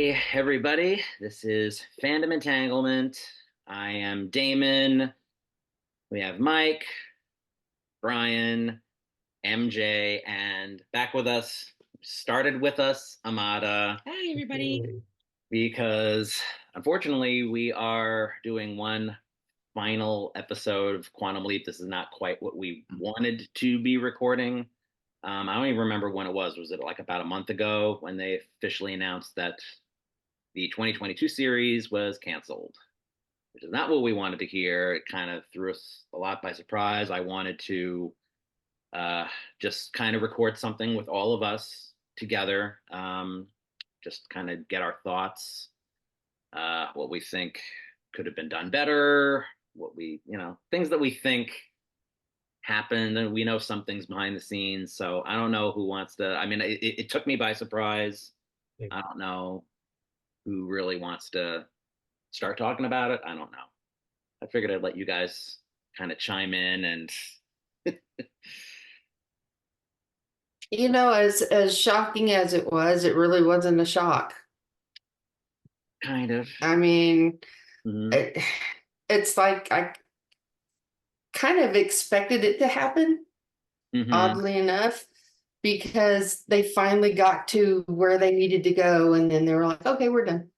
Hey, everybody. This is Fandom Entanglement. I am Damon. We have Mike, Brian, MJ, and back with us, started with us, Amada, Hi, everybody. because unfortunately we are doing one final episode of Quantum Leap. This is not quite what we wanted to be recording. I don't even remember when it was. Was it like about a month ago when they officially announced that the 2022 series was canceled, which is not what we wanted to hear. It kind of threw us a lot by surprise. I wanted to uh, just kind of record something with all of us together, just kind of get our thoughts, what we think could have been done better, what we, things that we think happened. And we know some things behind the scenes. So I don't know who wants to. I mean, it took me by surprise. I don't know who really wants to start talking about it. I don't know. I figured I'd let you guys kind of chime in and As shocking as it was, it really wasn't a shock. kind of. I mean, Mhm. it's like I kind of expected it to happen, Mhm. oddly enough, because they finally got to where they needed to go, and then they were like, "Okay, we're done."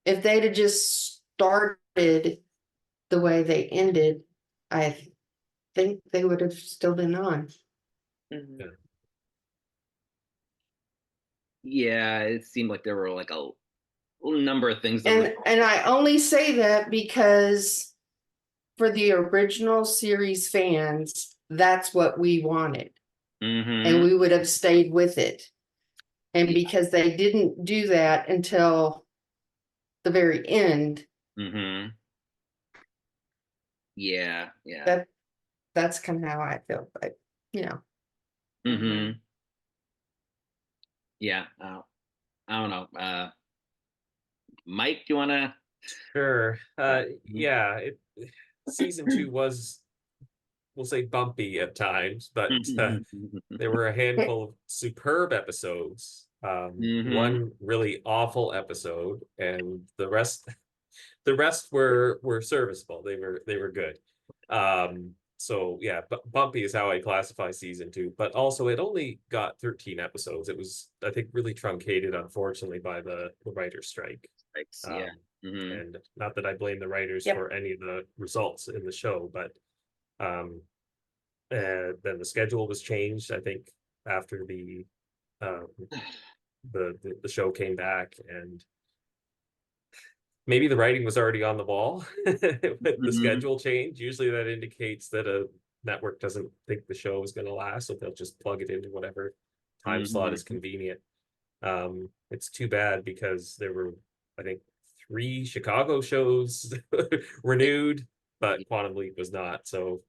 If they'd have just started the way they ended, I think they would have still been on. Mhm. Yeah, it seemed like there were like a number of things that And I only say that because for the original series fans, that's what we wanted, and Mhm. we would have stayed with it. And because they didn't do that until the very end, Mhm. Yeah, yeah. that that's kind of how I feel. But you know, Mhm. Yeah. I don't know. Mike, do you want to? Sure. Mhm. Yeah, season two was, we'll say, bumpy at times, but there were a handful of superb episodes. Mhm. One really awful episode, and the rest were serviceable. They were good. So yeah, but bumpy is how I classify season two. But also, it only got 13 episodes. It was, I think, really truncated, unfortunately, by the writer's strike. Thanks. Yeah. Um, Mhm. and not that I blame the writers yep. for any of the results in the show, but um, then the schedule was changed, I think, after um, the show came back, and maybe the writing was already on the wall with the Mhm. schedule change. Usually that indicates that a network doesn't think the show is going to last, so they'll just plug it into whatever time slot is Mhm. convenient. It's too bad because there were, I think, three Chicago shows renewed, but Quantum Leap was not. So,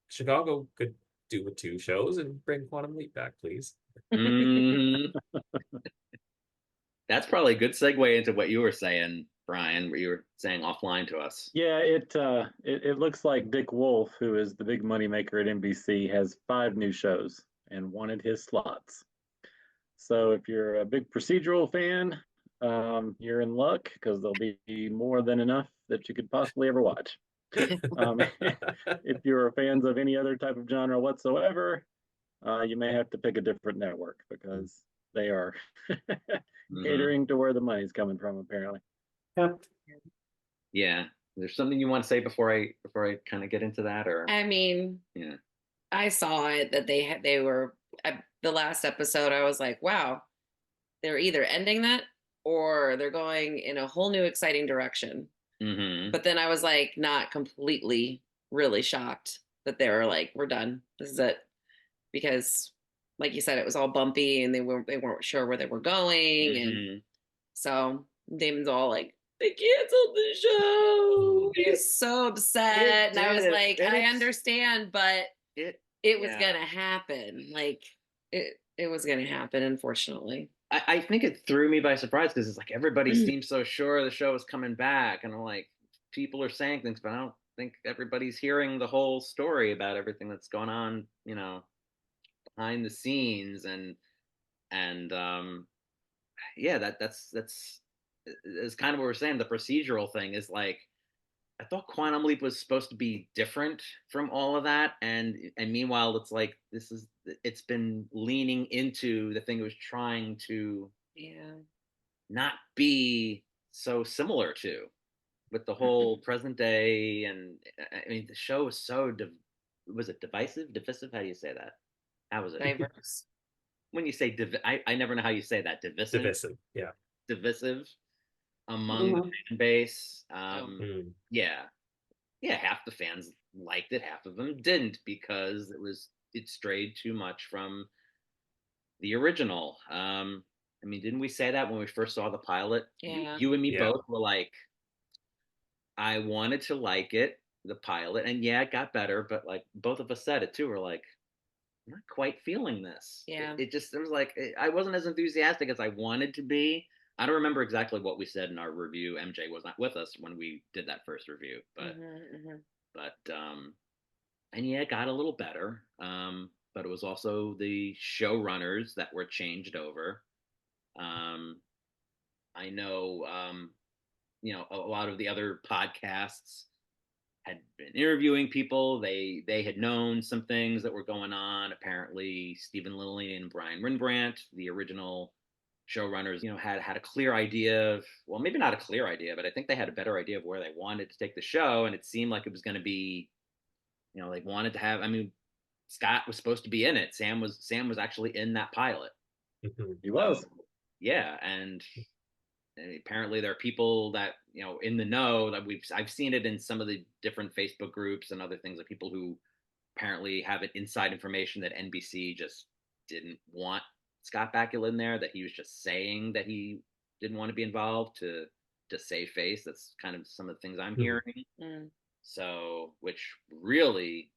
Chicago could do with two shows and bring Quantum Leap back, please. Mhm. That's probably a good segue into what you were saying, Brian, what you were saying offline to us. Yeah, it looks like Dick Wolf, who is the big money maker at NBC, has 5 new shows and wanted his slots. So if you're a big procedural fan, you're in luck because there'll be more than enough that you could possibly ever watch. If you're fans of any other type of genre whatsoever, you may have to pick a different network because they are Mhm. catering to where the money's coming from, apparently. Yep. Yeah. There's something you want to say before I kind of get into that, or I mean, yeah. I saw it that they were the last episode. I was like, wow, they're either ending that or they're going in a whole new exciting direction. Mm-hmm. But then I was like, not completely really shocked that they were like, we're done. This is it. Because like you said, it was all bumpy and they weren't sure where they were going. And Mm-hmm. so Damon's all like, they canceled the show. He's so It upset. And I was did. like, And I understand, but it it was yeah. gonna happen. Like it was gonna happen, unfortunately. I think it threw me by surprise because it's like everybody seems so sure the show is coming back, and I'm like, people are saying things, but I don't think everybody's hearing the whole story about everything that's going on, behind the scenes. And And yeah, that's kind of what we're saying. The procedural thing is like, I thought Quantum Leap was supposed to be different from all of that, and meanwhile, it's like it's been leaning into the thing it was trying to not be so similar to, with the whole present day. And I mean, the show was so was it divisive? How do you say that? How was it? Diverse. When you say I never know how you say that. Divisive. Yeah. Divisive among the fan base. Yeah, half the fans liked it, half of them didn't, because it strayed too much from the original. I mean, didn't we say that when we first saw the pilot? Yeah. You and me Yeah. both were like, I wanted to like it, the pilot, and yeah, it got better, but like both of us said it too. We're like, I'm not quite feeling this. Yeah. It was like, I wasn't as enthusiastic as I wanted to be. I don't remember exactly what we said in our review. MJ was not with us when we did that first review, but and yeah, it got a little better. But it was also the showrunners that were changed over. I know, a lot of the other podcasts had been interviewing people. They had known some things that were going on. Apparently, Stephen Lilly and Brian Rembrandt, the original showrunners, had a clear idea of, well, maybe not a clear idea, but I think they had a better idea of where they wanted to take the show, and it seemed like it was going to be, they wanted to have. I mean, Scott was supposed to be in it. Sam was actually in that pilot. He was. Yeah, and apparently there are people that in the know that I've seen it in some of the different Facebook groups and other things, of people who apparently have it inside information that NBC just didn't want Scott Bakula in there, that he was just saying that he didn't want to be involved to save face. That's kind of some of the things I'm hearing. So, which really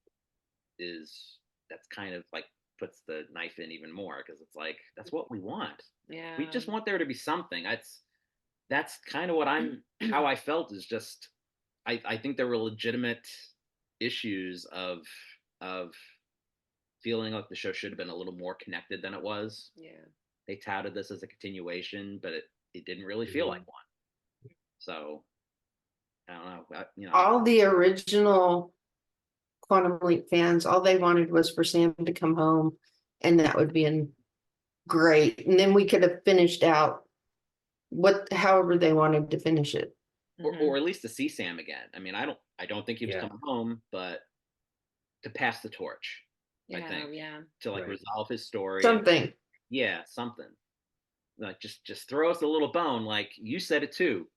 that's kind of like puts the knife in even more, because it's like, that's what we want. Yeah. We just want there to be something. That's kind of what how I felt, is just, I think there were legitimate issues of feeling like the show should have been a little more connected than it was. Yeah. They touted this as a continuation, but it didn't really feel like one. So I don't know. All the original Quantum Leap fans, all they wanted was for Sam to come home, and that would be great. And then we could have finished out however they wanted to finish it. Or at least to see Sam again. I mean, I don't think he was coming home, but to pass the torch. I think. To like resolve his story. Something. Something. Like just throw us a little bone. Like you said it too.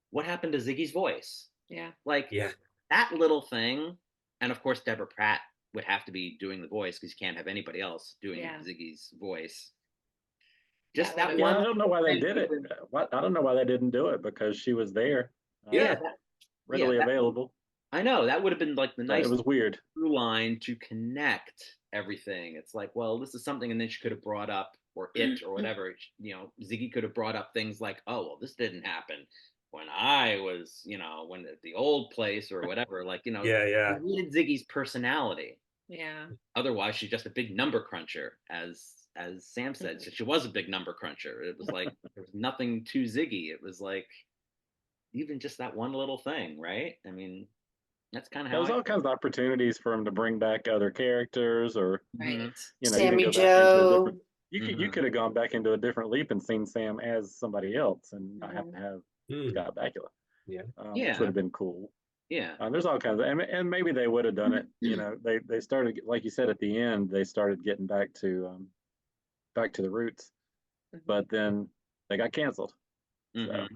What happened to Ziggy's voice? Yeah. Like that little thing. And of course, Deborah Pratt would have to be doing the voice, because you can't have anybody else doing Ziggy's voice. Just that one. I don't know why they did it. I don't know why they didn't do it, because she was there. Readily available. I know, that would have been like the nice. It was weird through line to connect everything. It's like, well, this is something, and then she could have brought up, or whatever. Ziggy could have brought up things like, oh, well, this didn't happen when I was, when at the old place or whatever. Like, we needed Ziggy's personality. Yeah. Otherwise, she's just a big number cruncher, as Sam said. So she was a big number cruncher. It was like there was nothing to Ziggy. It was like even just that one little thing, right? I mean, that's kind of how. There was all kinds of opportunities for him to bring back other characters, or Sammy Joe. You could have gone back into a different Leap and seen Sam as somebody else, and not have to have Scott Bakula. Which would have been cool. There's all kinds of, and maybe they would have done it. They started, like you said at the end, they started getting back to the roots, but then they got canceled. So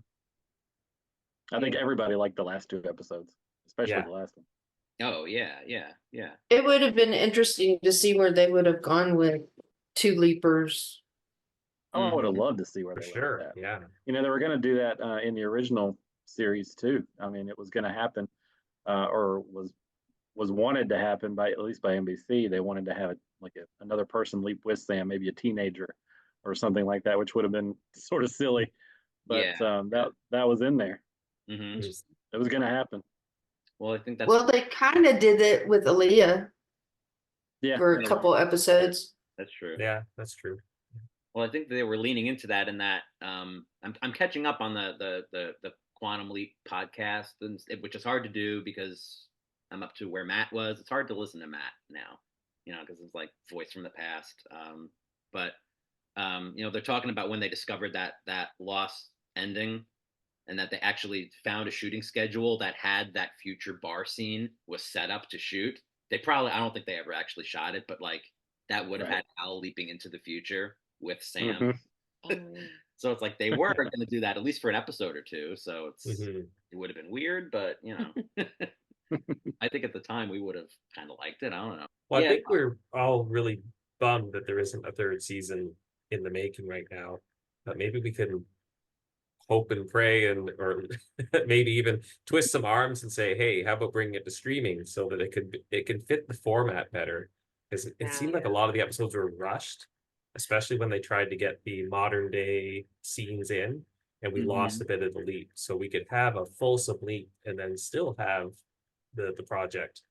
I think everybody liked the last two episodes, especially the last one. Oh yeah. It would have been interesting to see where they would have gone with two leapers. I would have loved to see where they went with that. Yeah. They were going to do that in the original series too. I mean, it was going to happen, or was wanted to happen at least by NBC. They wanted to have another person leap with Sam, maybe a teenager or something like that, which would have been sort of silly. But that was in there. It was going to happen. Well, I think that's. Well, they kind of did it with Aaliyah. Yeah. For a couple episodes. That's true. Yeah, that's true. Well, I think they were leaning into that, and that I'm catching up on the Quantum Leap podcast, which is hard to do because I'm up to where Matt was. It's hard to listen to Matt now, because it's like voice from the past. But they're talking about when they discovered that lost ending, and that they actually found a shooting schedule that had that future bar scene was set up to shoot. I don't think they ever actually shot it, but like that would have had Al leaping into the future with Sam. So it's like they were going to do that at least for an episode or two. So it would have been weird, but I think at the time we would have kind of liked it. I don't know. Well, I think we're all really bummed that there isn't a third season in the making right now. But maybe we can hope and pray, or maybe even twist some arms and say, hey, how about bringing it to streaming so that it can fit the format better? Because it seemed like a lot of the episodes were rushed, especially when they tried to get the modern day scenes in, and we lost a bit of the leap. So we could have a fulsome leap and then still have the project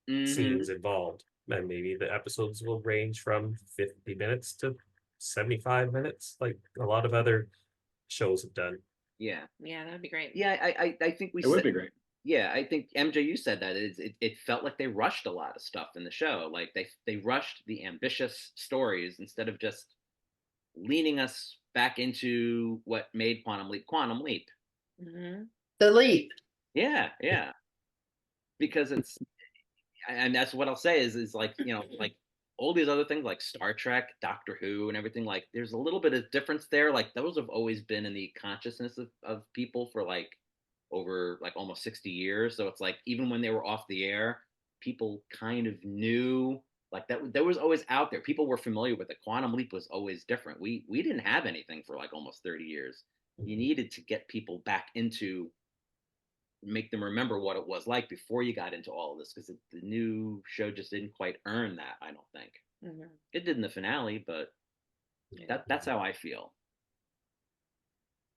scenes involved. And maybe the episodes will range from 50 minutes to 75 minutes, like a lot of other shows have done. Yeah, that'd be great. Yeah, I think it would be great. Yeah, I think MJ, you said that it felt like they rushed a lot of stuff in the show. Like they rushed the ambitious stories instead of just leaning us back into what made Quantum Leap. The leap. Yeah. Because and that's what I'll say is like, like all these other things like Star Trek, Doctor Who, and everything, like there's a little bit of difference there. Like those have always been in the consciousness of people for like over like almost 60 years. So it's like even when they were off the air, people kind of knew like that was always out there. People were familiar with it. Quantum Leap was always different. We didn't have anything for like almost 30 years. You needed to get people back into, make them remember what it was like before you got into all of this, because the new show just didn't quite earn that, I don't think. It did in the finale, but that's how I feel.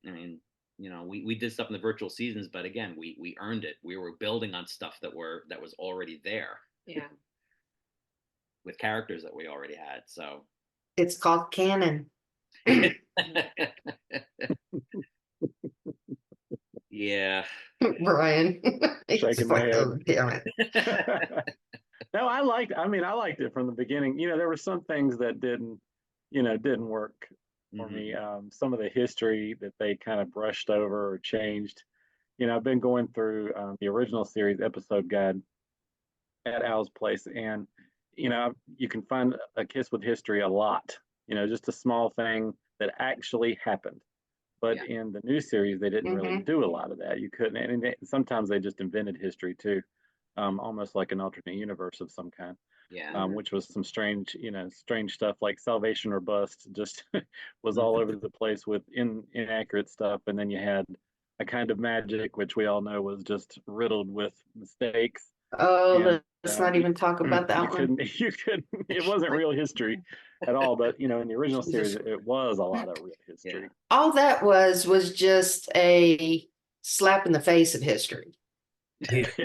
I mean, we did stuff in the virtual seasons, but again, we earned it. We were building on stuff that was already there. Yeah. With characters that we already had. So it's called canon. Yeah. Brian. Shaking my head. Oh, damn it. No, I liked it from the beginning. There were some things that didn't work for me. Some of the history that they kind of brushed over or changed. I've been going through the original series episode guide at Al's place, and you can find a kiss with history a lot. Just a small thing that actually happened. But in the new series, they didn't really do a lot of that. You couldn't, and sometimes they just invented history too, almost like an alternate universe of some kind. Yeah. Which was some strange stuff like Salvation or Bust, just was all over the place with inaccurate stuff. And then you had A Kind of Magic, which we all know was just riddled with mistakes. Oh, let's not even talk about that one. You couldn't. It wasn't real history at all. But in the original series, it was a lot of real history. Yeah. All that was just a slap in the face of history.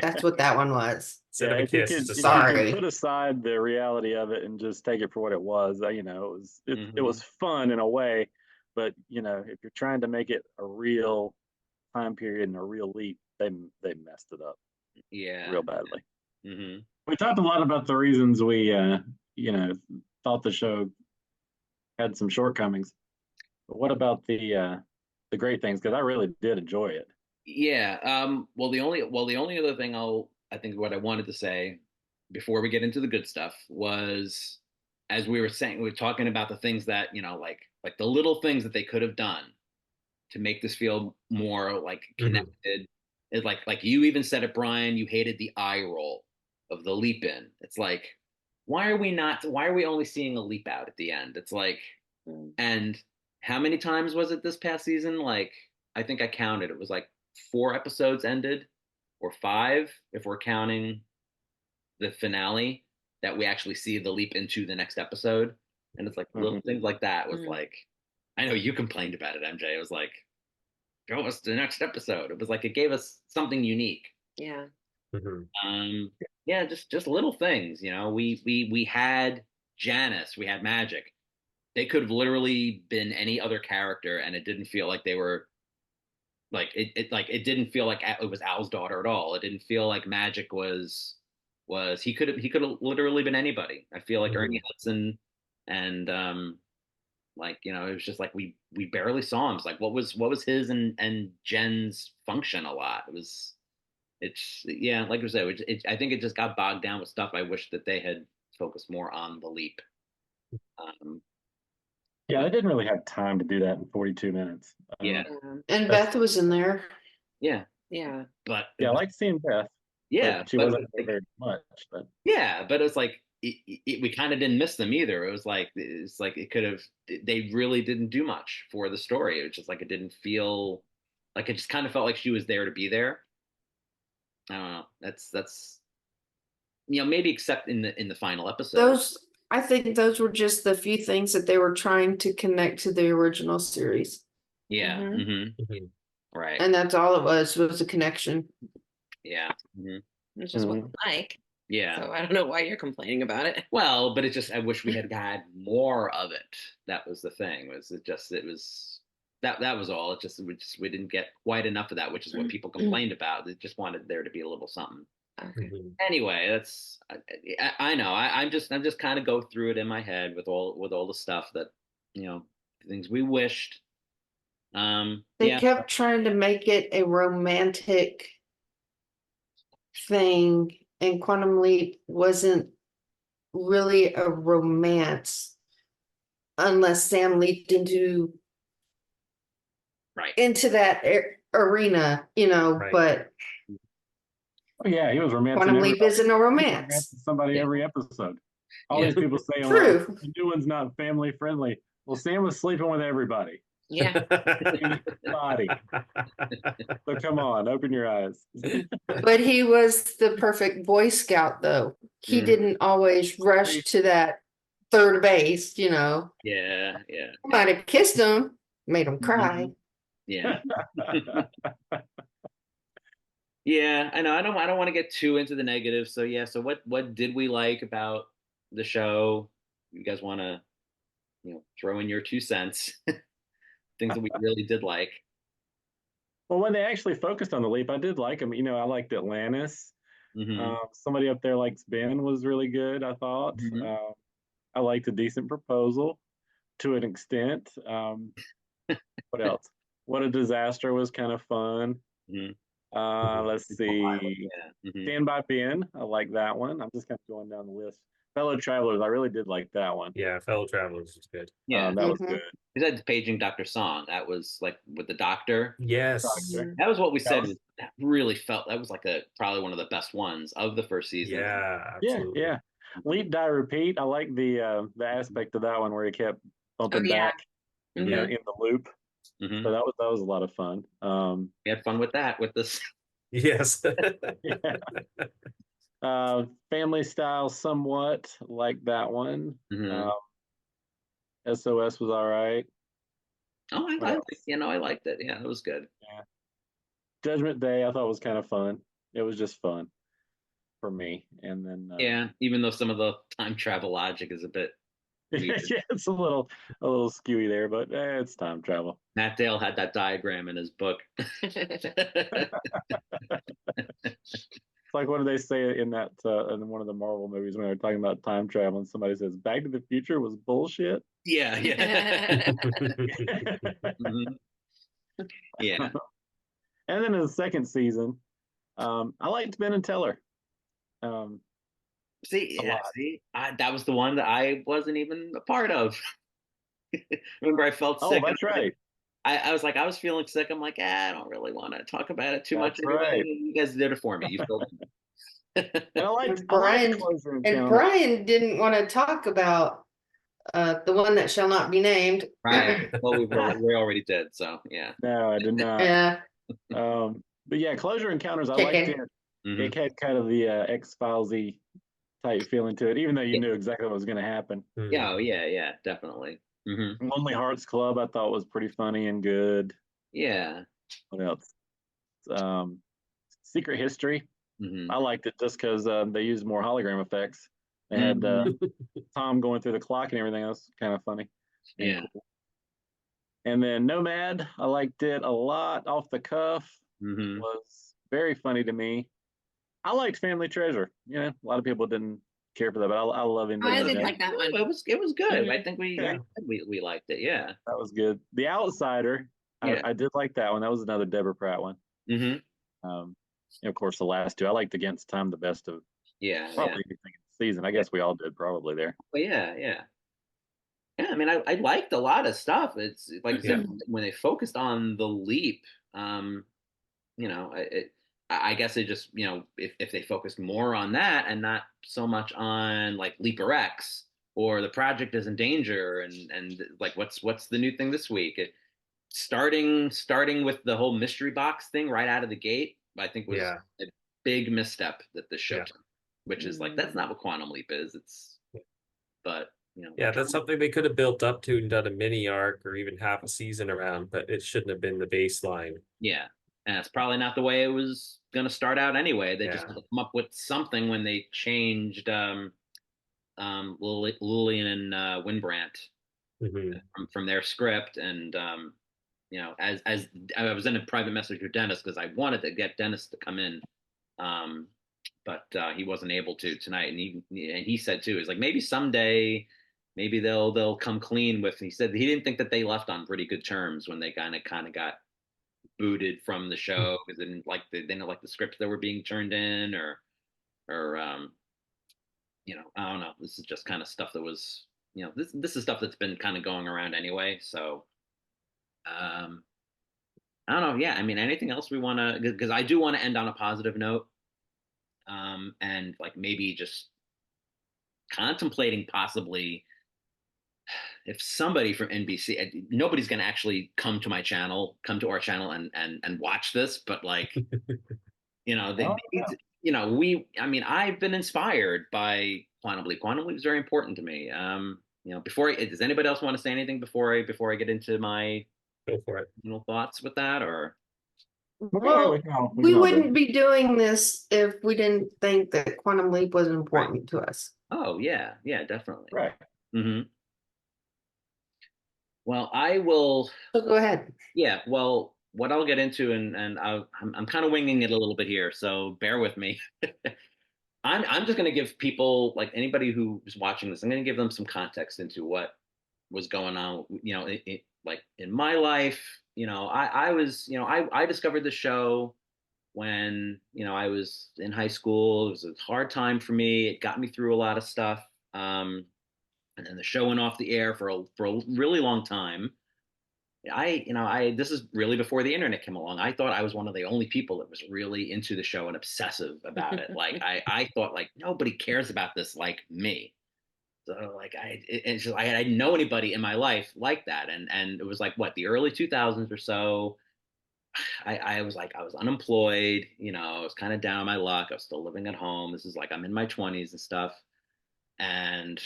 That's what that one was. If you could put aside the reality of it and just take it for what it was, it was fun in a way. But if you're trying to make it a real time period and a real leap, they messed it up. Yeah, real badly. We talked a lot about the reasons we thought the show had some shortcomings, but what about the great things? Because I really did enjoy it. Yeah. Well, the only other thing I think what I wanted to say before we get into the good stuff was, as we were saying, we were talking about the things that like the little things that they could have done to make this feel more like connected. It's like you even said it, Brian, you hated the eye roll of the leap in. It's like, why are we only seeing a leap out at the end? It's like, and how many times was it this past season? Like, I think I counted, it was like 4 episodes ended, or 5, if we're counting the finale, that we actually see the leap into the next episode. And it's like little things like that was like, I know you complained about it, MJ. It was like, show us the next episode. It was like it gave us something unique. Yeah. Yeah, just little things. We had Janice, we had Magic. It could have literally been any other character, and it didn't feel like they were like it didn't feel like it was Al's daughter at all. It didn't feel like Magic was he could have literally been anybody. I feel like Ernie Hudson and like it was just like we barely saw him. It's like what was his and Jen's function a lot. It's yeah, like I said, I think it just got bogged down with stuff. I wish that they had focused more on the leap. Yeah, they didn't really have time to do that in 42 minutes. Yeah. And Beth was in there. Yeah. Yeah. But Yeah, I like seeing Beth. yeah, she wasn't there very much. But yeah, but it's like we kind of didn't miss them either. It's like it could have. They really didn't do much for the story. It was just like it didn't feel like it just kind of felt like she was there to be there. I don't know. That's maybe except in the final episode. I think those were just the few things that they were trying to connect to the original series. Yeah. Mm-hmm. Right. And that's all it was a connection. Yeah. It's just what I like. Yeah. So I don't know why you're complaining about it. Well, but I wish we had more of it. That was the thing. That was all. We didn't get quite enough of that, which is what people complained about. They just wanted there to be a little something. Okay. Anyway, that's I know. I'm just kind of go through it in my head with all the stuff that things we wished. They kept trying to make it a romantic thing, and Quantum Leap wasn't really a romance unless Sam leaped into that arena, Right. but yeah, he was romantic. Quantum Leap isn't a romance. Somebody every episode. All these people saying, True. well, the new one's not family friendly. Well, Sam was sleeping with everybody. Yeah. Body. So come on, open your eyes. But he was the perfect Boy Scout, though. He didn't always rush to that third base, Yeah. Might have kissed him, made him cry. Yeah. Yeah, I know. I don't want to get too into the negative. So yeah. So what did we like about the show? You guys want to, throw in your 2 cents? Things that we really did like. Well, when they actually focused on the leap, I did like them. I liked Atlantis. Somebody up there likes Ben was really good, I thought. I liked A Decent Proposal to an extent. What else? What a Disaster was kind of fun. Let's see. Stand by Ben. I like that one. I'm just kind of going down the list. Fellow Travelers. I really did like that one. Yeah, Fellow Travelers was good. Yeah, that was good. We said Paging Dr. Song. That was like with the doctor. Yes. That was what we said. That really felt that was like probably one of the best ones of the first season. Yeah, absolutely. Yeah. Leap, Die, Repeat. I like the aspect of that one where he kept bumping back in the loop. So that was a lot of fun. We had fun with that with this. Yes. Family Style somewhat like that one. SOS was all right. Oh, I liked it. Yeah, it was good. Yeah. Judgment Day I thought was kind of fun. It was just fun for me. And then even though some of the time travel logic is a bit weird. yeah, it's a little skewy there, but it's time travel. Matt Dale had that diagram in his book. It's like, what do they say in that in one of the Marvel movies when they're talking about time travel and somebody says Back to the Future was bullshit? Yeah. Yeah. And then in the second season, I liked Ben and Teller. That was the one that I wasn't even a part of. Remember, I felt sick. Oh, that's right. I was feeling sick. I'm like, I don't really want to talk about it too much. Right. You guys did it for me. You filled And I liked Brian didn't want to talk about the one that shall not be named. Right. Well, we already did. So yeah. No, I did not. Yeah. But yeah, Closure Encounters. I liked it. It had kind of the X-Filesy type feeling to it, even though you knew exactly what was going to happen. Yeah, definitely. Lonely Hearts Club I thought was pretty funny and good. Yeah. What else? Secret History. I liked it just because they used more hologram effects. They had Tom going through the clock and everything else. Kind of funny. Yeah. And then Nomad, I liked it a lot off the cuff. Mm-hmm. Was very funny to me. I liked Family Treasure. You know, a lot of people didn't care for that, but I love him. I did like that one. It was good. Yeah. I think Yeah. we liked it. Yeah. That was good. The Outsider, Yeah. I did like that one. That was another Deborah Pratt one. Mm-hmm. And of course, the last two. I liked Against Time the best of Yeah. probably anything in the season. I guess we all did probably there. Well, yeah. Yeah, I mean, I liked a lot of stuff. It's like I said, when they focused on the leap, you know, I guess they just, you know, if they focused more on that and not so much on like Leaper X or the project is in danger and like what's the new thing this week? Starting with the whole mystery box thing right out of the gate, I think was a big misstep that this show took, which is like that's not what Quantum Leap is. But you know, Yeah, that's something they could have built up to and done a mini arc or even half a season around, but it shouldn't have been the baseline. Yeah, and it's probably not the way it was going to start out anyway. They just had to come up with something when they changed Lillian and Winbrandt from their script, and you know, as I was in a private message with Dennis because I wanted to get Dennis to come in, but he wasn't able to tonight, and he said too, he's like maybe someday. Maybe they'll come clean with. He said he didn't think that they left on pretty good terms when they kind of got booted from the show because they didn't like the scripts that were being turned in or you know, I don't know. This is just kind of stuff that was, you know, this is stuff that's been kind of going around anyway. So I don't know. Yeah, I mean, anything else we want to, because I do want to end on a positive note, and like maybe just contemplating possibly if somebody from NBC, nobody's going to actually come to our channel and watch this, but like, you know, you know, I mean, I've been inspired by Quantum Leap. Quantum Leap is very important to me. You know, does anybody else want to say anything before I get into my Go for it. Thoughts with that, or? Well, we wouldn't be doing this if we didn't think that Quantum Leap was important to us. Oh yeah, definitely. Right. Mm-hmm. Well, I will. So go ahead. Yeah. Well, what I'll get into, and I'm kind of winging it a little bit here, so bear with me. I'm just going to give people, like anybody who is watching this, I'm going to give them some context into what was going on. You know, like in my life, you know, I was, you know, I discovered the show when, you know, I was in high school. It was a hard time for me. It got me through a lot of stuff. And then the show went off the air for a really long time. This is really before the internet came along. I thought I was one of the only people that was really into the show and obsessive about it. Like I thought like nobody cares about this like me. So like I didn't know anybody in my life like that. And it was like what, the early 2000s or so. I was unemployed, you know, I was kind of down on my luck. I was still living at home. This is like I'm in my 20s and stuff. And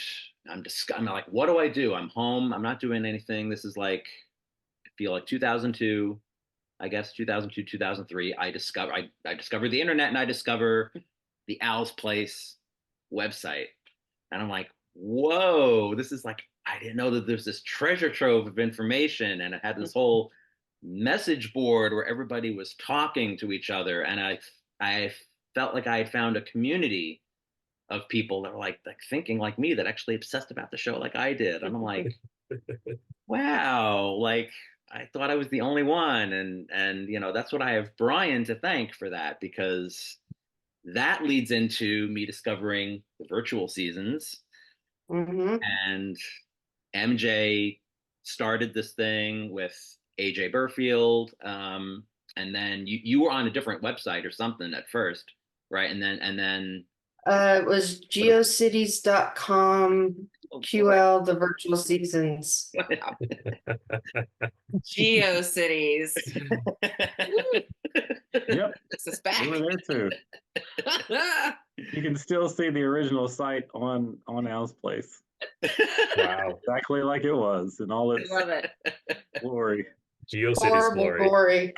I'm like, what do I do? I'm home. I'm not doing anything. This is like, I feel like 2002, I guess 2002, 2003. I discovered the internet, and I discover the Al's Place website. And I'm like, whoa, this is like, I didn't know that there's this treasure trove of information. And it had this whole message board where everybody was talking to each other. And I felt like I had found a community of people that were like thinking like me, that actually obsessed about the show like I did. And I'm like, wow, like I thought I was the only one. And you know, that's what I have Brian to thank for that, because that leads into me discovering the virtual seasons. And MJ started this thing with AJ Burfield. And then you were on a different website or something at first, right? And then it was geocities.com QL, the virtual seasons. GeoCities. Yep. This is back. We were there too. You can still see the original site on Al's Place. Wow. Exactly like it was in all its Love it. glory. GeoCities Horrible glory.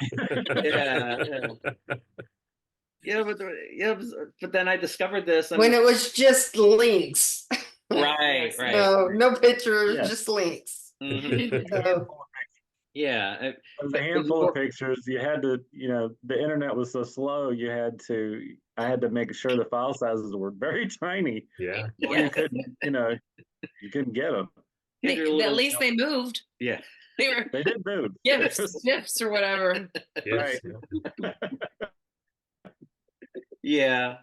Yeah, but then I discovered this When it was just links. Right. No pictures, Yeah. just links. Mhm. So, Yeah. There's a handful of pictures. You had to, the internet was so slow. I had to make sure the file sizes were very tiny, Yeah. or you couldn't, you couldn't get them. Get your At little, least they moved. yeah. They were They did move. gifts or whatever. Yes. Yeah.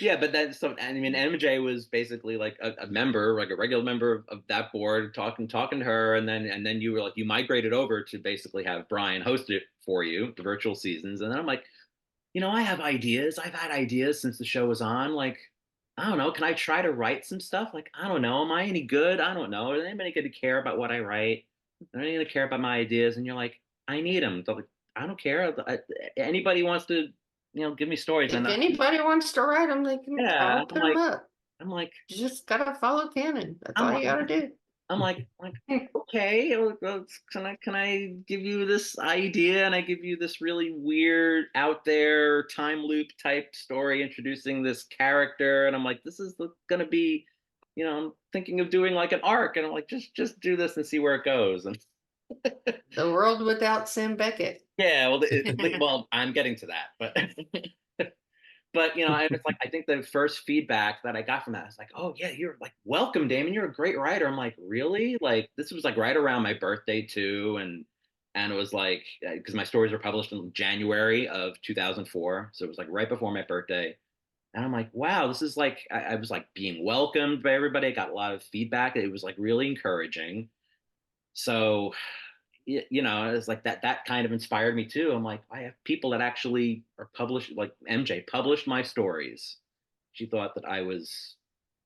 Yeah, but that's so I mean MJ was basically like a member, like a regular member of that board, talking to her, and then you were like you migrated over to basically have Brian host it for you, the virtual seasons. And then I'm like, I have ideas. I've had ideas since the show was on. Like, I don't know, can I try to write some stuff? Like, I don't know, am I any good? I don't know. Is anybody going to care about what I write? Are they going to care about my ideas? And you're like, I need them. So like, I don't care. Anybody wants to, give me stories. if And anybody wants to write them, yeah, I'll put them up. I'm like, You just gotta follow canon. That's I'm all like, you gotta do. I'm like, okay, can I give you this idea, and I give you this really weird, out there time loop type story introducing this character, and I'm like, this is gonna be, I'm thinking of doing like an arc, and I'm like, just do this and see where it goes, and The world without Sam Beckett. yeah, well, well, I'm getting to that, but. But I was like, I think the first feedback that I got from that was like, oh yeah, you're like, welcome, Damon. You're a great writer. I'm like, really? Like, this was like right around my birthday too, and it was like because my stories were published in January of 2004, so it was like right before my birthday. And I'm like, wow, this is like I was like being welcomed by everybody. I got a lot of feedback. It was like really encouraging. So it's like that kind of inspired me too. I'm like, I have people that actually are published, like MJ published my stories. She thought that I was,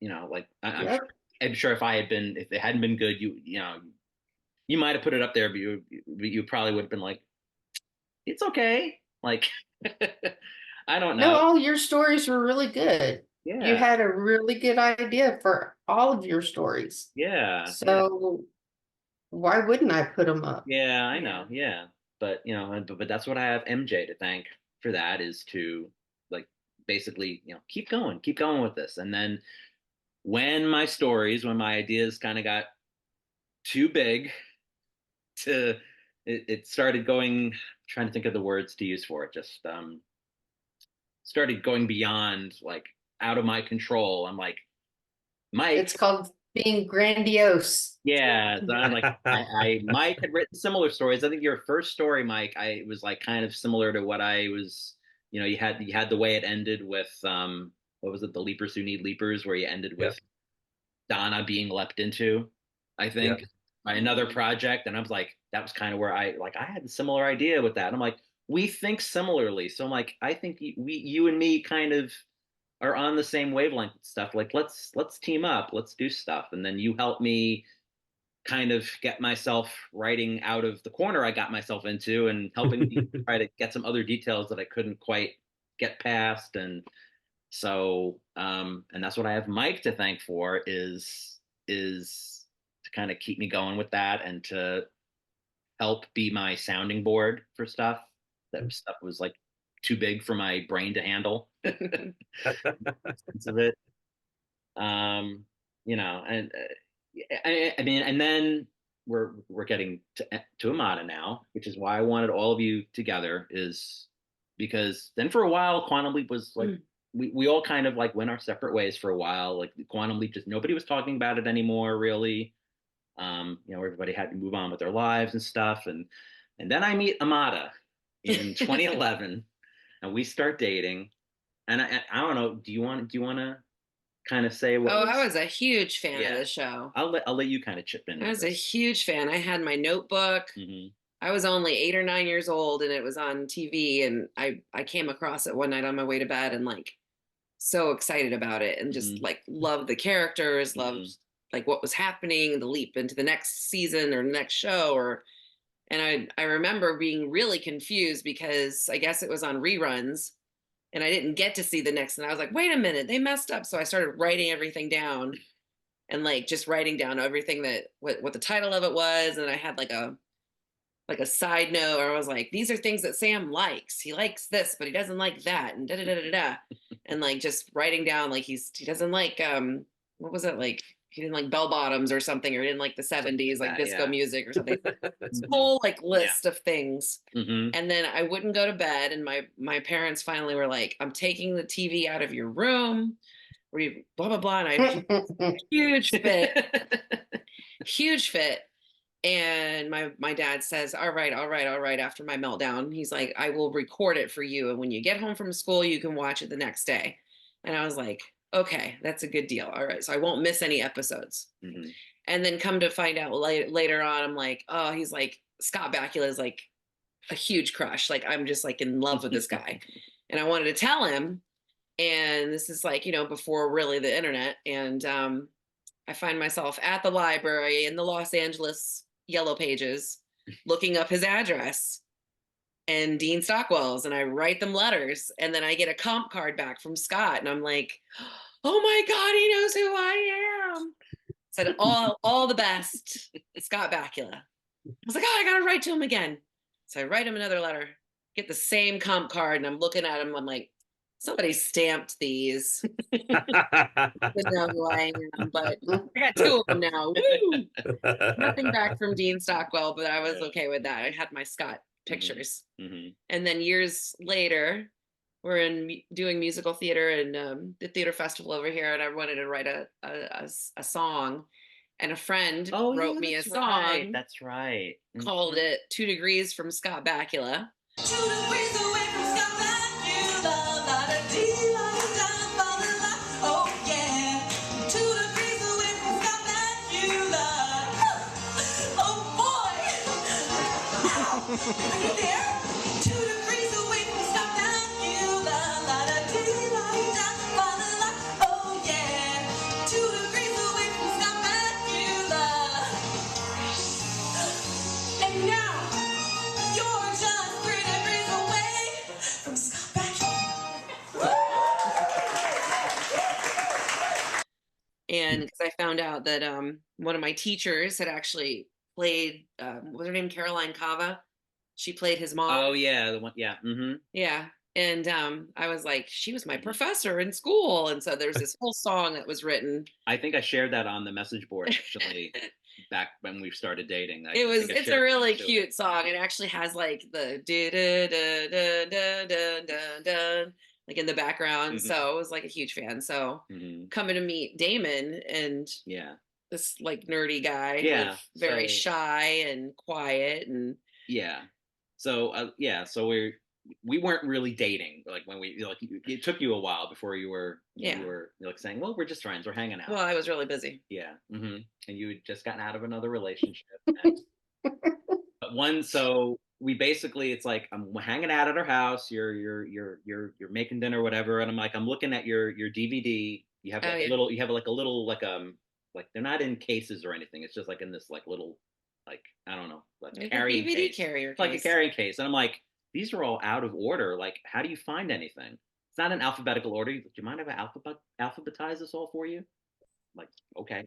like Yep. I'm sure if it hadn't been good, you might have put it up there, but you probably would have been like, it's okay. Like, I don't No, know. all your stories were really good. You Yeah. had a really good idea for all of your stories. Yeah. So why wouldn't I put them up? Yeah, I know. Yeah. But, but that's what I have MJ to thank for that is to like basically, keep going with this. And then when my ideas kind of got too big it started going, trying to think of the words to use for it, just started going beyond like out of my control. I'm like, Mike. It's called being grandiose. Yeah, so I'm like, Mike had written similar stories. I think your first story, Mike, I was like kind of similar to what I was. You had the way it ended with what was it, the Leapers Who Need Leapers, where you ended with Donna being leapt into, I think, by another project, and I was like, that was kind of where I had a similar idea with that. And I'm like, we think similarly, so I'm like, I think you and me kind of are on the same wavelength with stuff. Like let's team up, let's do stuff, and then you help me kind of get myself writing out of the corner I got myself into, and helping me try to get some other details that I couldn't quite get past. And so and that's what I have Mike to thank for is to kind of keep me going with that and to help be my sounding board for stuff. That stuff was like too big for my brain to handle. Sense of it. And I mean, and then we're getting to Amada now, which is why I wanted all of you together, is because then for a while Quantum Leap was like we all kind of like went our separate ways for a while. Like Quantum Leap, just nobody was talking about it anymore, really. Everybody had to move on with their lives and stuff, and then I meet Amada in 2011, and we start dating. And I don't know. Do you want to kind of say what? I was a huge fan of the show. I'll let you kind of chip in. I was a huge fan. I had my notebook. Mm-hmm. I was only 8 or 9 years old, and it was on TV. And I came across it one night on my way to bed, and like so excited about it, and just like loved the characters, loved like what was happening, the leap into the next season or next show, and I remember being really confused because I guess it was on reruns. And I didn't get to see the next, and I was like, wait a minute, they messed up. So I started writing everything down, and like just writing down everything that what the title of it was. And I had like a side note where I was like, these are things that Sam likes. He likes this, but he doesn't like that, and da da da da da. And like just writing down like he doesn't like what was it, like he didn't like bell bottoms or something, or he didn't like the 70s, like that, disco yeah. music or something. This whole like list of things. Mhm. And then I wouldn't go to bed. And my parents finally were like, I'm taking the TV out of your room. We blah, blah, blah. And I huge fit, huge fit. And my dad says, all right, after my meltdown, he's like, I will record it for you. And when you get home from school, you can watch it the next day. And I was like, okay, that's a good deal. All right. So I won't miss any episodes. Mhm. And then come to find out later on, I'm like, oh, he's like, Scott Bakula is like a huge crush. Like, I'm just like in love with this guy. And I wanted to tell him. And this is like, before really the internet. And I find myself at the library in the Los Angeles Yellow Pages looking up his address and Dean Stockwell's, and I write them letters, and then I get a comp card back from Scott, and I'm like, oh my God, he knows who I am. Said all the best, Scott Bakula. I was like, oh, I gotta write to him again. So I write him another letter, get the same comp card, and I'm looking at him, I'm like, somebody stamped these. I don't know who I am, but I got two of them now. Woo! Nothing back from Dean Stockwell, but I was okay with that. I had my Scott pictures. Mhm. And then years later, we're doing musical theater and the theater festival over here, and I wanted to write a song, and a friend wrote me a song. Right. That's right. Called it 2 Degrees from Scott Bakula. 2 degrees away from Scott Bakula, la da dee, la da da, la da la, oh yeah. 2 degrees away from Scott Bakula. Oh boy! Are you there? 2 degrees away from Scott Bakula, la da dee, la da da, la da la, oh yeah. 2 degrees away from Scott Bakula. And now, you're just 3 degrees away from Scott Bakula. And because I found out that one of my teachers had actually played, was her name Caroline Cava? She played his mom. Oh yeah, the one. Yeah. Mm-hmm. Yeah. And I was like, she was my professor in school. And so there's this whole song that was written. I think I shared that on the message board actually back when we started dating. It's a really cute song. It actually has like the da like in the background. Mhm. So I was like a huge fan. So Mhm. coming to meet Damon and Yeah. this like nerdy guy, Yeah, with very so- shy and quiet and Yeah. So so we weren't really dating like when we like it took you a while before you were like saying, well, we're just friends, we're hanging out. well, I was really busy. Yeah. Mm-hmm. And you had just gotten out of another relationship. But so we basically, it's like I'm hanging out at her house. You're making dinner, or whatever, and I'm like, I'm looking at your DVD. You have like a little like they're not in cases or anything. It's just like in this like little like I don't know like Like a carrying DVD case. carrier Like a case. carrying case, and I'm like, these are all out of order. Like, how do you find anything? It's not in alphabetical order. Do you mind if I alphabetize this all for you? I'm like, okay.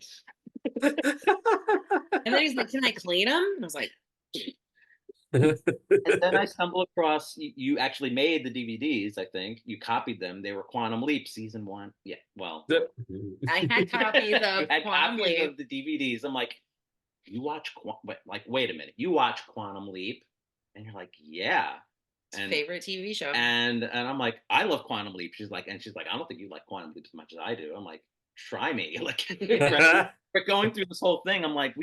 And then he's like, can I clean them? I was like, And then I stumble across you actually made the DVDs. I think you copied them. They were Quantum Leap season 1. Yeah, well, I had copies of you had Quantum copies Leap. of the DVDs. I'm like, you watch wait a minute, you watch Quantum Leap, and you're like, yeah. And, favorite TV show. And I'm like, I love Quantum Leap. She's like, I don't think you like Quantum Leap as much as I do. I'm like, try me. Like, we're going through this whole thing. I'm like,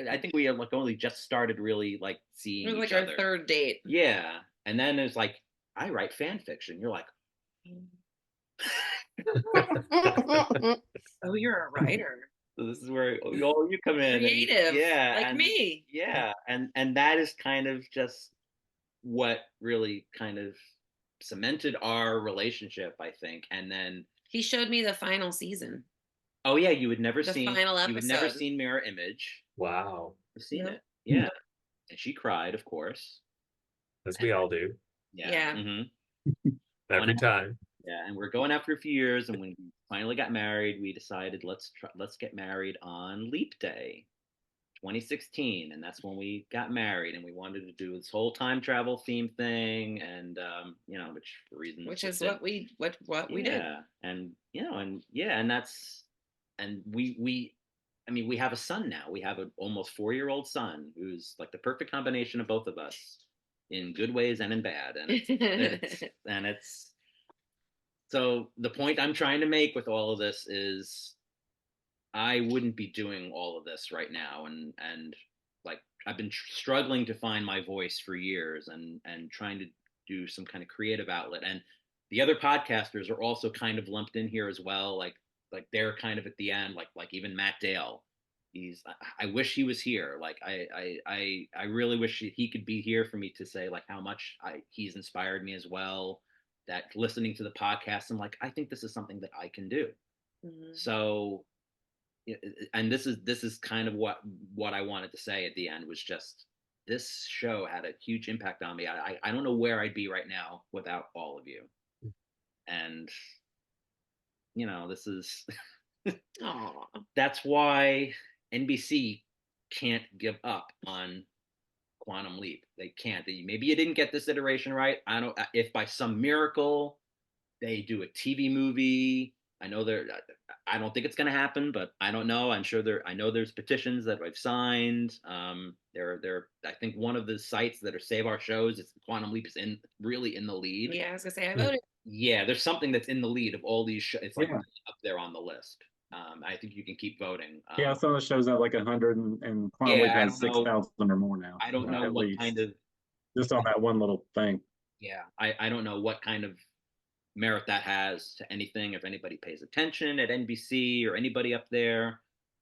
I think we have like only just started really like seeing It was each like other. our third date. Yeah. And then it's like, I write fan fiction. You're like, Oh, you're a writer. so this is where you come in. Creative. And, yeah. Like and, me. Yeah. And that is kind of just what really kind of cemented our relationship, I think. And then He showed me the final season. oh yeah, you had never The seen final you had never episode. seen Mirror Image. Wow. I've seen No. it. Yeah. And she cried, of course. As we all do. Yeah. Mm-hmm. Every time. Yeah, and we're going after a few years, and when we finally got married, we decided let's get married on Leap Day, 2016, and that's when we got married, and we wanted to do this whole time travel theme thing, and which for reasons Which is what we did. and and that's and we I mean, we have a son now. We have an almost 4-year-old son who's like the perfect combination of both of us in good ways and in bad. And it's so the point I'm trying to make with all of this is I wouldn't be doing all of this right now. And like I've been struggling to find my voice for years and trying to do some kind of creative outlet. And the other podcasters are also kind of lumped in here as well. Like they're kind of at the end, like even Matt Dale. I wish he was here. Like I really wish he could be here for me to say like how much he's inspired me as well. That listening to the podcast, I'm like, I think this is something that I can do. Mhm. So, and this is kind of what I wanted to say at the end was just this show had a huge impact on me. I don't know where I'd be right now without all of you. And this is Aw. that's why NBC can't give up on Quantum Leap. They can't. Maybe you didn't get this iteration right. I don't. If by some miracle they do a TV movie, I know they're. I don't think it's going to happen, but I don't know. I'm sure there. I know there's petitions that I've signed. There. I think one of the sites that are Save Our Shows. It's Quantum Leap is really in the lead. Yeah, I was gonna say I voted. Yeah, there's something that's in the lead of all these shows. It's like Yeah. up there on the list. I think you can keep voting. Yeah, some of the shows have like 100 and Quantum Yeah, Leap I has don't know. 6,000 or more now. I don't know at what least. kind of. Just on that one little thing. Yeah, I don't know what kind of merit that has to anything. If anybody pays attention at NBC or anybody up there,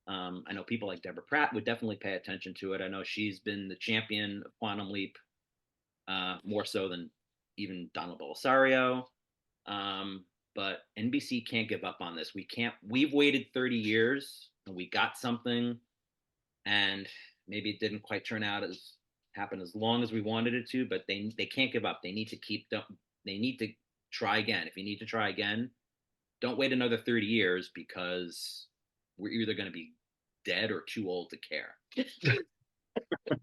I know people like Deborah Pratt would definitely pay attention to it. I know she's been the champion of Quantum Leap, more so than even Donald Belisario. But NBC can't give up on this. We can't. We've waited 30 years and we got something, and maybe it didn't quite turn out as happen as long as we wanted it to. But they can't give up. They need to keep. They need to try again. If you need to try again, don't wait another 30 years because we're either going to be dead or too old to care.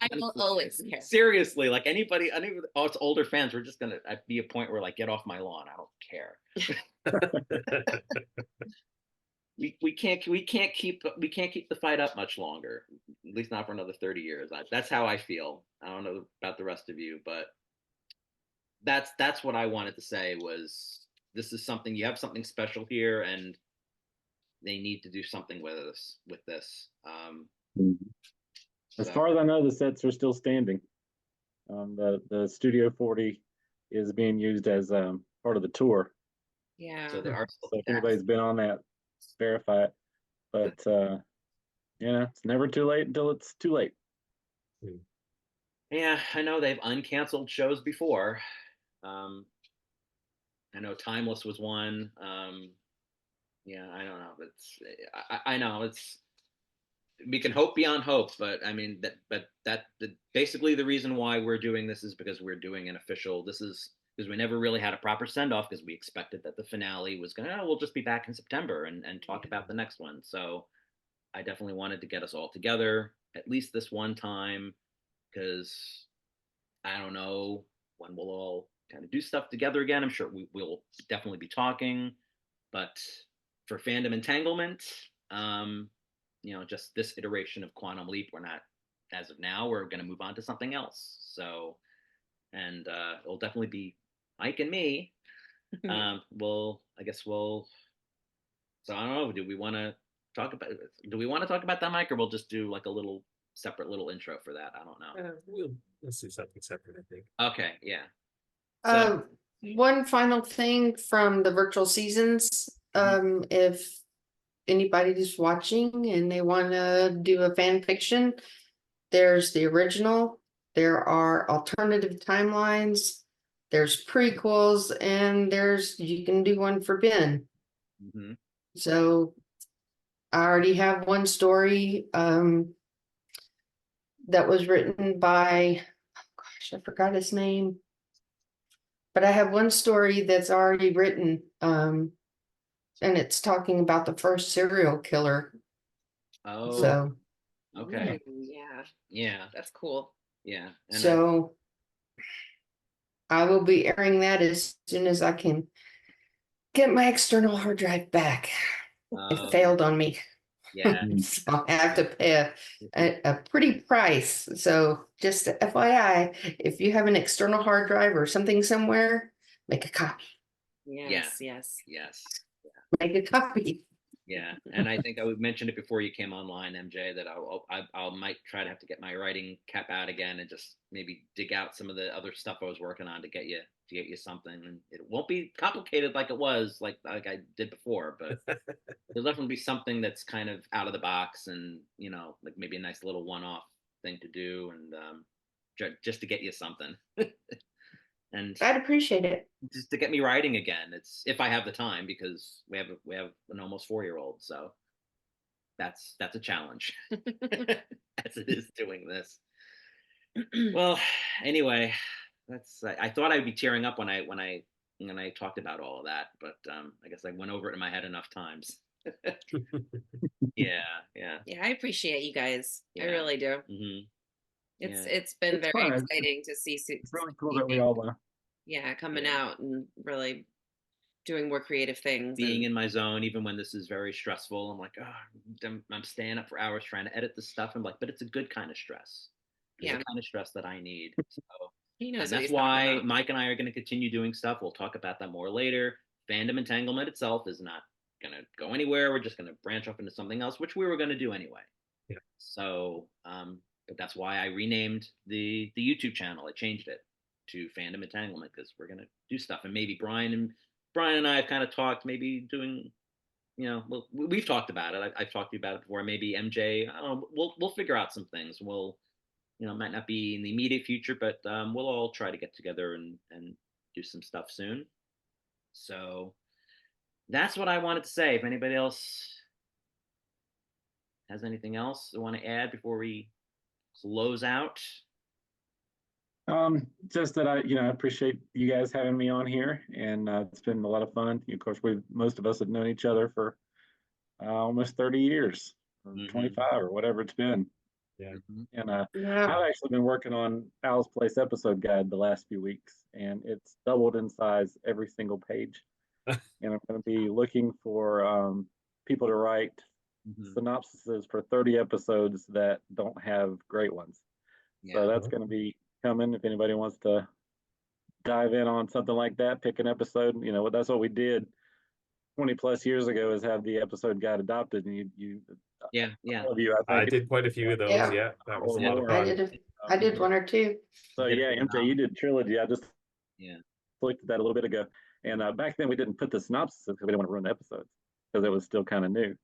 I will always care. Seriously, like anybody, us older fans, we're just gonna be a point where like, get off my lawn. I don't care. we can't keep the fight up much longer. At least not for another 30 years. That's how I feel. I don't know about the rest of you, but that's what I wanted to say was this is something, you have something special here and they need to do something with this. As far as I know, the sets are still standing. The Studio 40 is being used as part of the tour. Yeah. So there are still So if anybody's been on that, verify it. But it's never too late until it's too late. Yeah, I know they've uncanceled shows before. I know Timeless was one. Yeah, I don't know. I know it's we can hope beyond hope, but I mean basically the reason why we're doing this is because we're doing an official. This is because we never really had a proper send off because we expected that the finale was gonna we'll just be back in September and talk about the next one. So I definitely wanted to get us all together at least this one time because I don't know when we'll all kind of do stuff together again. I'm sure we will definitely be talking, but for Fandom Entanglement, just this iteration of Quantum Leap, we're not, as of now, we're going to move on to something else. So, and it'll definitely be Mike and me. So I don't know. Do we want to talk about that, Mike, or we'll just do like a little separate little intro for that? I don't know. Let's do something separate, I think. Okay, yeah. So, One final thing from the virtual seasons. If anybody's watching and they want to do a fan fiction, there's the original, there are alternative timelines, there's prequels, and you can do one for Ben. So I already have one story that was written by, I forgot his name. But I have one story that's already written, and it's talking about the first serial killer. Oh, So okay. Yeah, that's cool. Yeah. So I will be airing that as soon as I can get my external hard drive back. It failed on me Yeah. So I have to pay a pretty price. So just FYI, if you have an external hard drive or something somewhere, make a copy. Yes, yes. Yes. Make a copy. Yeah, and I think I would mention it before you came online, MJ, that I might try to have to get my writing cap out again and just maybe dig out some of the other stuff I was working on to get you something. And it won't be complicated like it was like I did before, but there'll definitely be something that's kind of out of the box and like maybe a nice little one-off thing to do and just to get you something. And I'd appreciate it. just to get me writing again. It's if I have the time because we have an almost 4-year-old, so that's a challenge as it is doing this. Well, anyway, that's I thought I'd be tearing up when I talked about all of that, but I guess I went over it in my head enough times. Yeah. Yeah, I appreciate you guys. I Yeah. really do. Hmm. It's been It's very fun. exciting to see It's really cool that we all coming Yeah. out and really doing more creative things. Being and in my zone, even when this is very stressful, I'm like, I'm staying up for hours trying to edit this stuff. I'm like, but it's a good kind of stress. It's Yeah. the kind of stress that I need. So, he and knows what that's he's talking why about. Mike and I are going to continue doing stuff. We'll talk about that more later. Fandom Entanglement itself is not going to go anywhere. We're just going to branch off into something else, which we were going to do anyway. Yeah. So, but that's why I renamed the YouTube channel. I changed it to Fandom Entanglement because we're going to do stuff. And maybe Brian and I have kind of talked maybe doing, well, we've talked about it. I've talked to you about it before. Maybe MJ, I don't know, we'll figure out some things. We'll, might not be in the immediate future, but we'll all try to get together and do some stuff soon. So that's what I wanted to say. If anybody else has anything else they want to add before we close out. Just that I appreciate you guys having me on here, and it's been a lot of fun. Of course, most of us have known each other for almost 30 years, or 25, or whatever it's been. Yeah. And Yeah. I've actually been working on Al's Place episode guide the last few weeks, and it's doubled in size every single page. And I'm going to be looking for people to write synopsises for 30 episodes that don't have great ones. Yeah. So that's going to be coming. If anybody wants to dive in on something like that, pick an episode. That's what we did 20 plus years ago, is have the episode guide adopted, and you Yeah. all of you, I did quite a few of those. Yeah. Yeah, that was a lot of I fun. did one or two. So yeah, MJ, you did trilogy. I just Yeah. looked at that a little bit ago, and back then we didn't put the synopsis because we didn't want to ruin the episodes because it was still kind of new.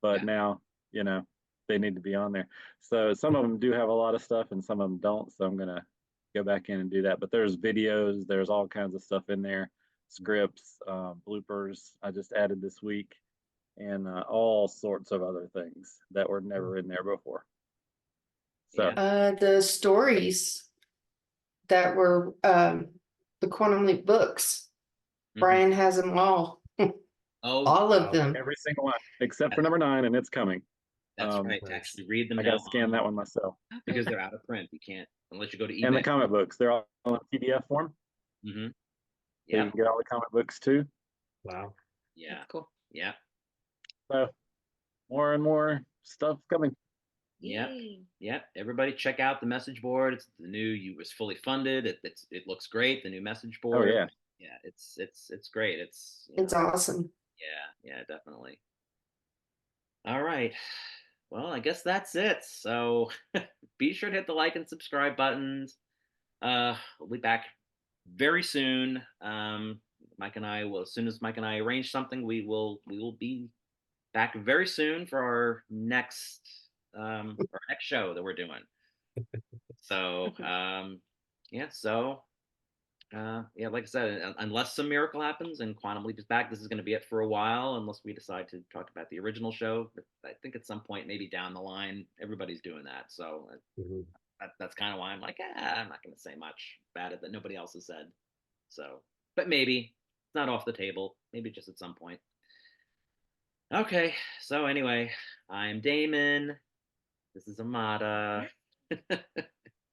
But now, they need to be on there. So some of them do have a lot of stuff, and some of them don't. So I'm gonna go back in and do that. But there's videos, there's all kinds of stuff in there, scripts, bloopers I just added this week, and all sorts of other things that were never in there before. So The stories that were the Quantum Leap books. Brian has them all. Oh, all of them. every single one except for number 9, and it's coming. That's right. To actually read them I now gotta scan that one myself because they're out of print. You can't unless you go to eBay. and the comic books, they're all in PDF form. Mm-hmm. So Yeah. you can get all the comic books too. Wow. Yeah. That's cool. Yeah. So more and more stuff coming. Yeah. Yay. Yeah. Everybody check out the message board. It's the new. It's fully funded. It looks great. The new message Oh board. yeah. Yeah. It's great. It's awesome. Yeah. Definitely. All right. Well, I guess that's it. So be sure to hit the like and subscribe buttons. We'll be back very soon. Mike and I will, as soon as Mike and I arrange something, we will be back very soon for our next show that we're doing. So like I said, unless some miracle happens and Quantum Leap is back, this is going to be it for a while, unless we decide to talk about the original show. But I think at some point, maybe down the line, everybody's doing that. So that's kind of why I'm like, I'm not going to say much about it that nobody else has said. So, but maybe it's not off the table. Maybe just at some point. Okay. So anyway, I'm Damon. This is Amada.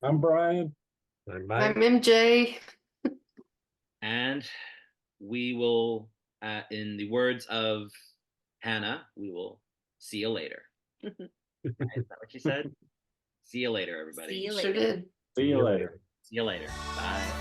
I'm Brian. I'm I'm MJ. And we will, in the words of Hannah, we will see you later. Is that what you said? See you later, everybody. See you Sure later. did. See you later. See you later. Bye.